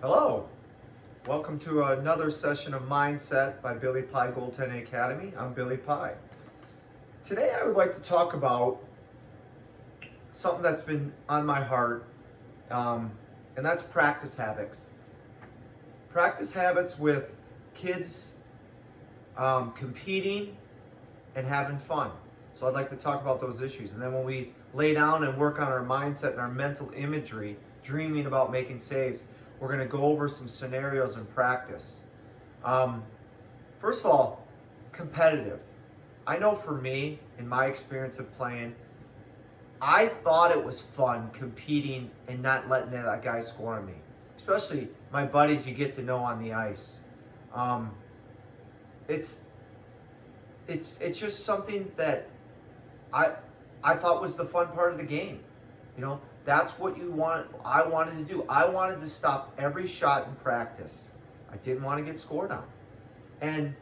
Hello, welcome to another session of Mindset by Billy Pye Goaltending Academy. I'm Billy Pye. Today I would like to talk about something that's been on my heart, and that's practice habits. Practice habits with kids competing and having fun. So I'd like to talk about those issues. And then when we lay down and work on our mindset and our mental imagery, dreaming about making saves, we're going to go over some scenarios in practice. First of all, competitive. I know for me, in my experience of playing, I thought it was fun competing and not letting that guy score on me. Especially my buddies you get to know on the ice. It's just something that I thought was the fun part of the game. You know, that's what I wanted to do. I wanted to stop every shot in practice. I didn't want to get scored on. And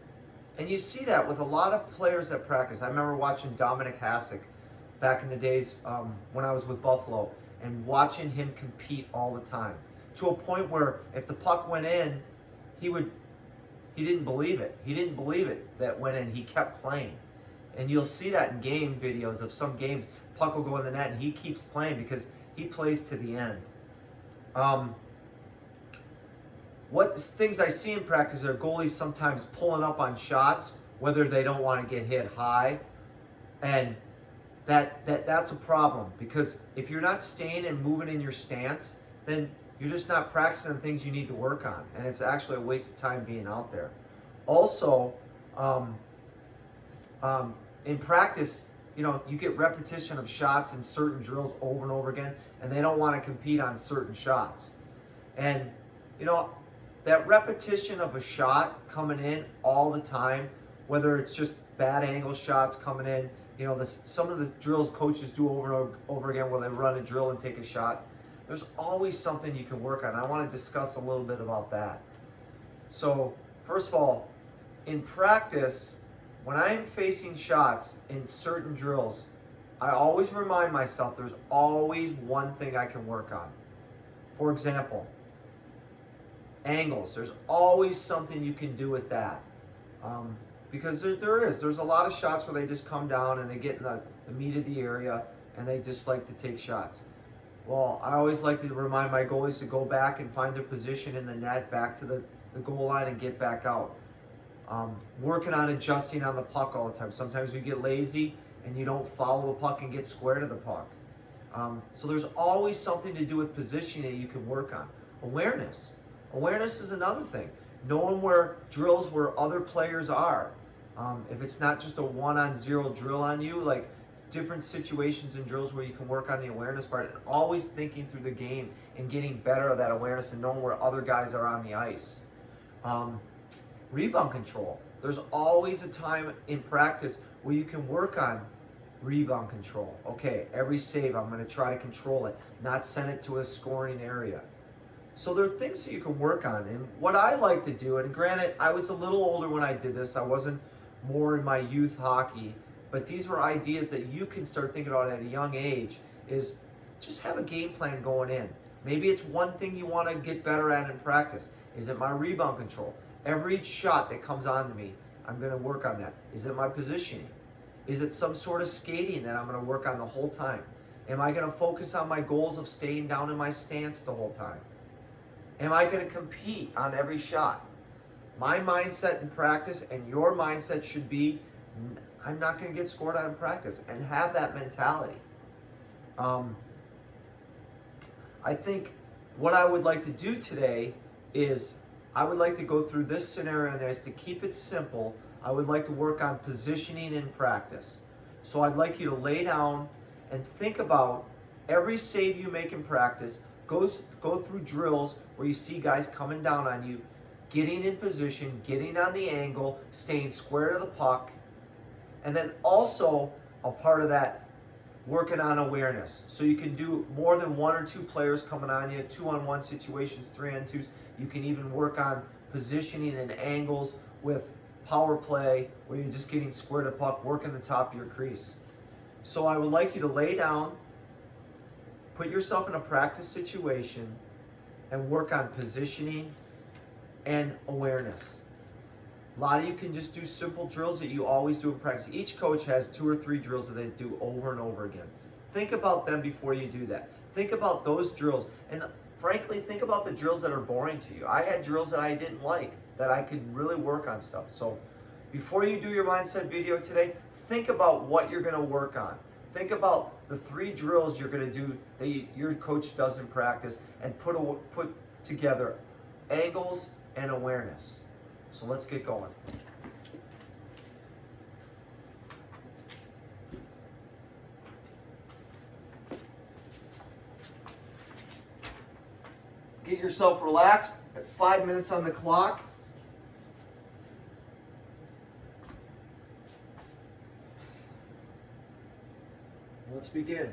you see that with a lot of players at practice. I remember watching Dominik Hasek back in the days when I was with Buffalo and watching him compete all the time. To a point where if the puck went in, he didn't believe it. He didn't believe it that went in. He kept playing. And you'll see that in game videos of some games. Puck will go in the net and he keeps playing because he plays to the end. What things I see in practice are goalies sometimes pulling up on shots, whether they don't want to get hit high. And that's a problem, because if you're not staying and moving in your stance, then you're just not practicing the things you need to work on. And it's actually a waste of time being out there. Also, in practice, you get repetition of shots in certain drills over and over again, and they don't want to compete on certain shots. And, that repetition of a shot coming in all the time, whether it's just bad angle shots coming in, some of the drills coaches do over and over again where they run a drill and take a shot, there's always something you can work on. I want to discuss a little bit about that. So, first of all, in practice, when I'm facing shots in certain drills, I always remind myself there's always one thing I can work on. For example, angles. There's always something you can do with that. Because there's a lot of shots where they just come down and they get in the meat of the area and they just like to take shots. Well, I always like to remind my goalies to go back and find their position in the net, back to the goal line and get back out. Working on adjusting on the puck all the time. Sometimes we get lazy and you don't follow the puck and get square to the puck. So there's always something to do with positioning that you can work on. Awareness. Awareness is another thing. Knowing where drills where other players are. If it's not just a 1-on-0 drill on you, like different situations and drills where you can work on the awareness part, and always thinking through the game and getting better at that awareness and knowing where other guys are on the ice. Rebound control. There's always a time in practice where you can work on rebound control. Okay, every save I'm going to try to control it, not send it to a scoring area. So there are things that you can work on. And what I like to do, and granted, I was a little older when I did this. I wasn't more in my youth hockey. But these were ideas that you can start thinking about at a young age, is just have a game plan going in. Maybe it's one thing you want to get better at in practice. Is it my rebound control? Every shot that comes onto me, I'm going to work on that. Is it my positioning? Is it some sort of skating that I'm going to work on the whole time? Am I going to focus on my goals of staying down in my stance the whole time? Am I going to compete on every shot? My mindset in practice and your mindset should be, I'm not going to get scored on in practice, and have that mentality. I think what I would like to do today is I would like to go through this scenario, and there's to keep it simple. I would like to work on positioning in practice. So I'd like you to lay down and think about every save you make in practice. Go through drills where you see guys coming down on you, getting in position, getting on the angle, staying square to the puck. And then also a part of that, working on awareness. So you can do more than one or two players coming on you, 2-on-1 situations, 3-on-2s. You can even work on positioning and angles with power play where you're just getting square to puck, working the top of your crease. So I would like you to lay down, put yourself in a practice situation, and work on positioning and awareness. A lot of you can just do simple drills that you always do in practice. Each coach has 2 or 3 drills that they do over and over again. Think about them before you do that. Think about those drills. And frankly, think about the drills that are boring to you. I had drills that I didn't like, that I could really work on stuff. So before you do your mindset video today, think about what you're going to work on. Think about the 3 drills you're going to do that your coach does in practice, and put together angles and awareness. So let's get going. Get yourself relaxed at 5 minutes on the clock. Let's begin.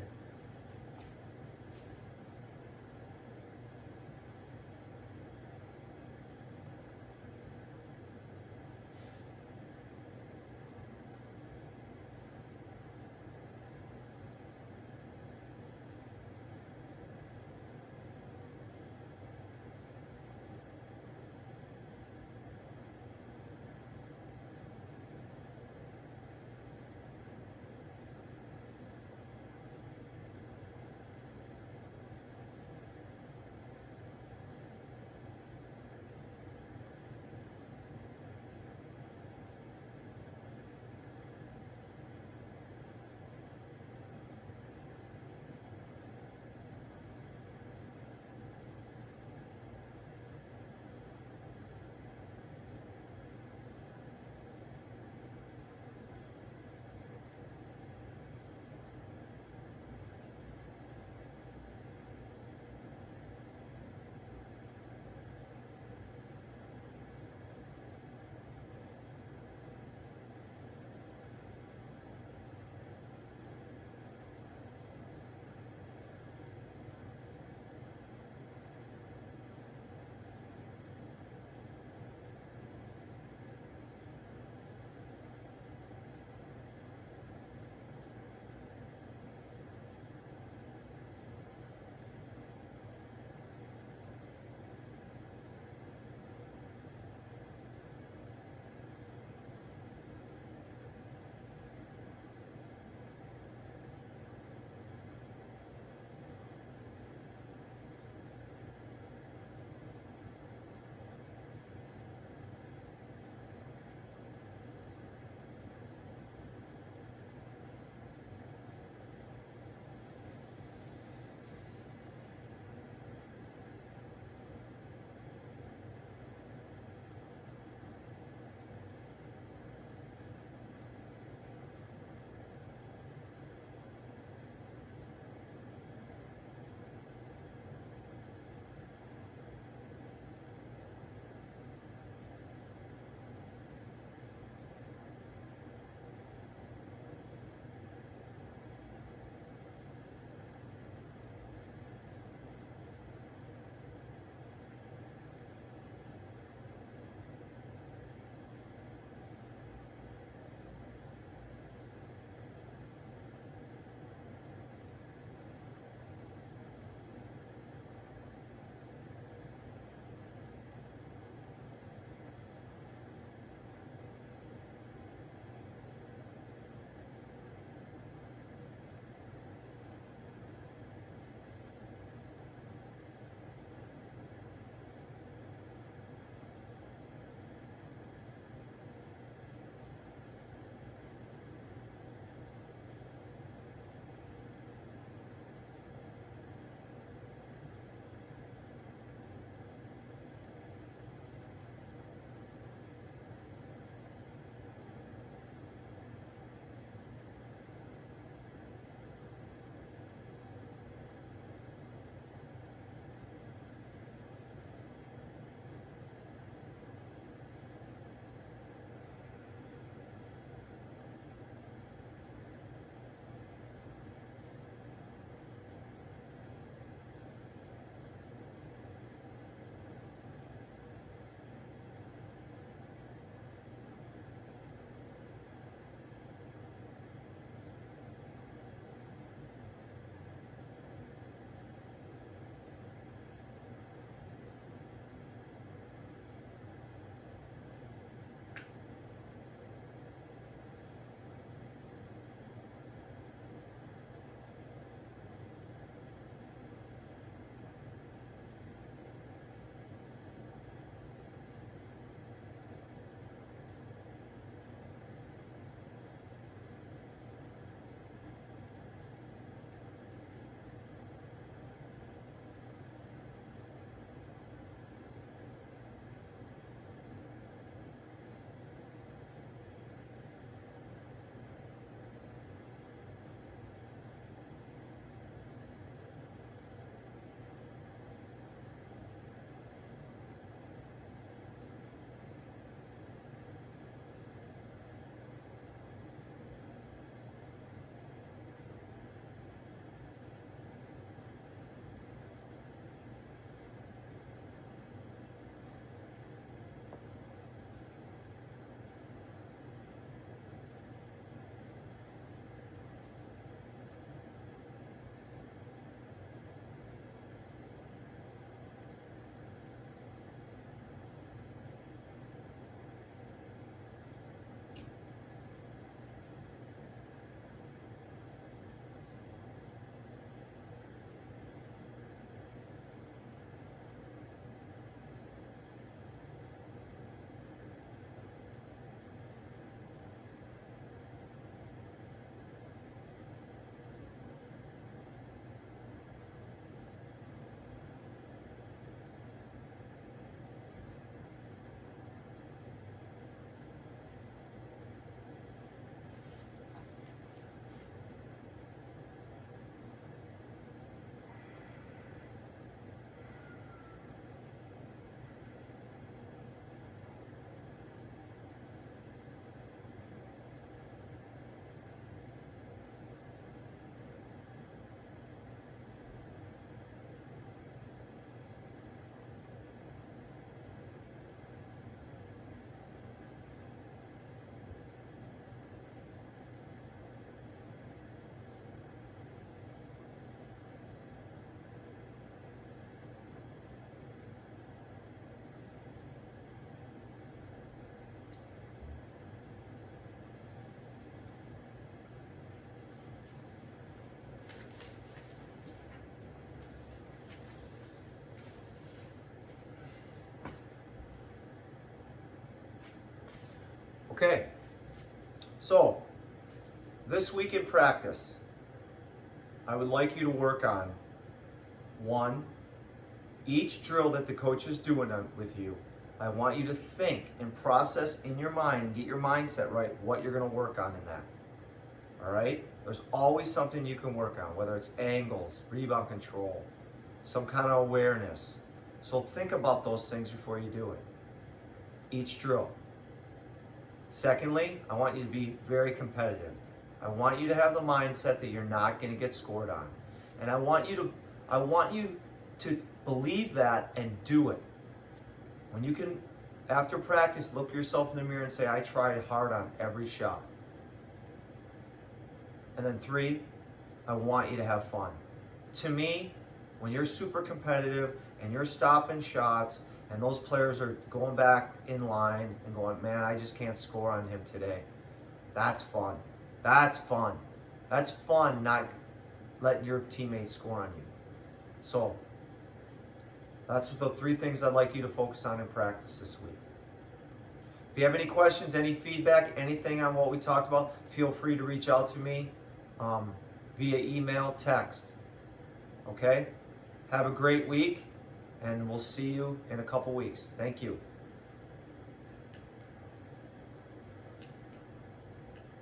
Okay, so this week in practice, I would like you to work on one, each drill that the coach is doing with you. I want you to think and process in your mind and get your mindset right what you're going to work on in that. All right? There's always something you can work on, whether it's angles, rebound control, some kind of awareness. So think about those things before you do it. Each drill. Secondly, I want you to be very competitive. I want you to have the mindset that you're not going to get scored on. And I want you to believe that and do it. When you can, after practice, look yourself in the mirror and say, I tried hard on every shot. And then 3, I want you to have fun. To me, when you're super competitive and you're stopping shots and those players are going back in line and going, man, I just can't score on him today. That's fun. That's fun. That's fun not letting your teammates score on you. So, that's the 3 things I'd like you to focus on in practice this week. If you have any questions, any feedback, anything on what we talked about, feel free to reach out to me via email, text. Okay? Have a great week, and we'll see you in a couple weeks. Thank you.